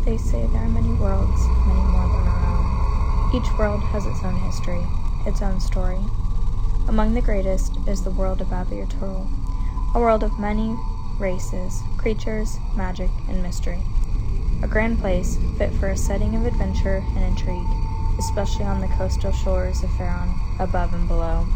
They say there are many worlds, many more than our own. Each world has its own history, its own story. Among the greatest is the world of Abiatur, a world of many races, creatures, magic, and mystery. A grand place fit for a setting of adventure and intrigue, especially on the coastal shores of Faerun, above and below.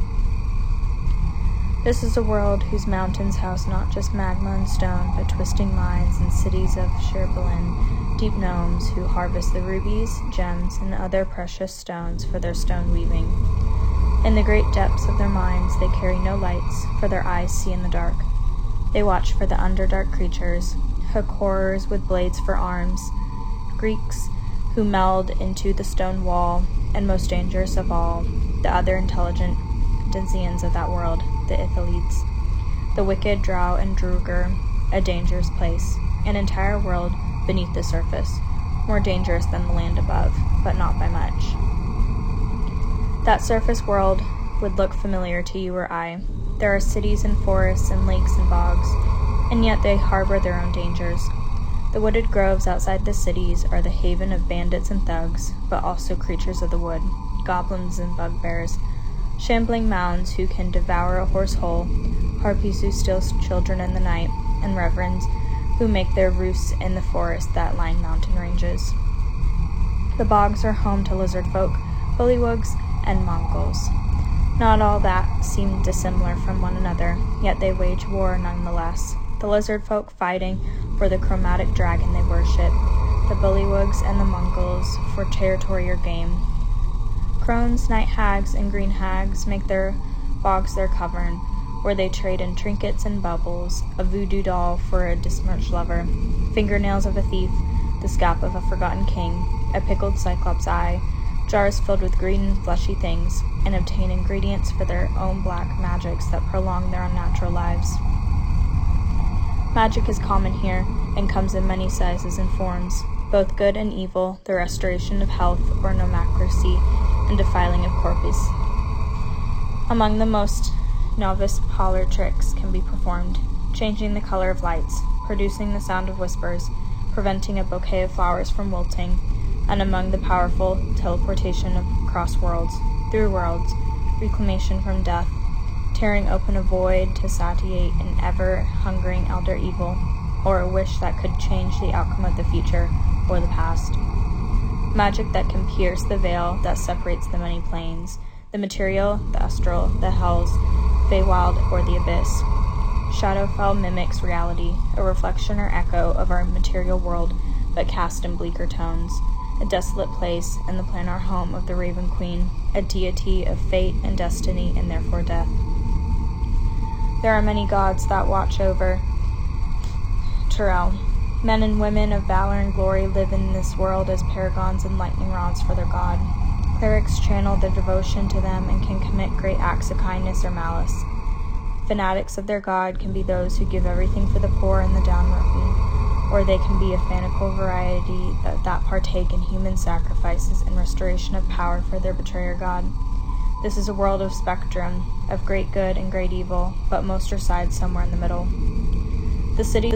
This is a world whose mountains house not just magma and stone, but twisting mines and cities of Shirbalin, deep gnomes who harvest the rubies, gems, and other precious stones for their stone weaving. In the great depths of their mines they carry no lights, for their eyes see in the dark. They watch for the underdark creatures, hook horrors with blades for arms, Greeks who meld into the stone wall, and most dangerous of all, the other intelligent denizens of that world, the Ithalides. The wicked Drow and Druger, a dangerous place, an entire world beneath the surface, more dangerous than the land above, but not by much. That surface world would look familiar to you or I. There are cities and forests and lakes and bogs, and yet they harbor their own dangers. The wooded groves outside the cities are the haven of bandits and thugs, but also creatures of the wood, goblins and bugbears, shambling mounds who can devour a horse whole, harpies who steal children in the night, and reverends who make their roosts in the forest that line mountain ranges. The bogs are home to lizard folk, bullywugs, and Mongols. Not all that seem dissimilar from one another, yet they wage war nonetheless. The lizard folk fighting for the chromatic dragon they worship, the bullywugs and the Mongols for territory or game. Crones, night hags, and green hags make their bogs their cavern, where they trade in trinkets and bubbles, a voodoo doll for a besmirched lover, fingernails of a thief, the scalp of a forgotten king, a pickled cyclops eye, jars filled with green and fleshy things, and obtain ingredients for their own black magics that prolong their unnatural lives. Magic is common here, and comes in many sizes and forms, both good and evil, the restoration of health or nomocracy, and defiling of corpses. Among the most novice parlor tricks can be performed, changing the color of lights, producing the sound of whispers, preventing a bouquet of flowers from wilting, and among the powerful, teleportation across worlds, through worlds, reclamation from death, tearing open a void to satiate an ever-hungering elder evil, or a wish that could change the outcome of the future or the past. Magic that can pierce the veil that separates the many planes, the material, the astral, the hells, Feywild, or the abyss. Shadowfell mimics reality, a reflection or echo of our material world, but cast in bleaker tones. A desolate place, and the planar home of the Raven Queen, a deity of fate and destiny, and therefore death. There are many gods that watch over Turel. Men and women of valor and glory live in this world as paragons and lightning rods for their god. Clerics channel their devotion to them and can commit great acts of kindness or malice. Fanatics of their god can be those who give everything for the poor and the downtrodden, or they can be a fanatical variety that partake in human sacrifices and restoration of power for their betrayer god. This is a world of spectrum, of great good and great evil, but most reside somewhere in the middle. The city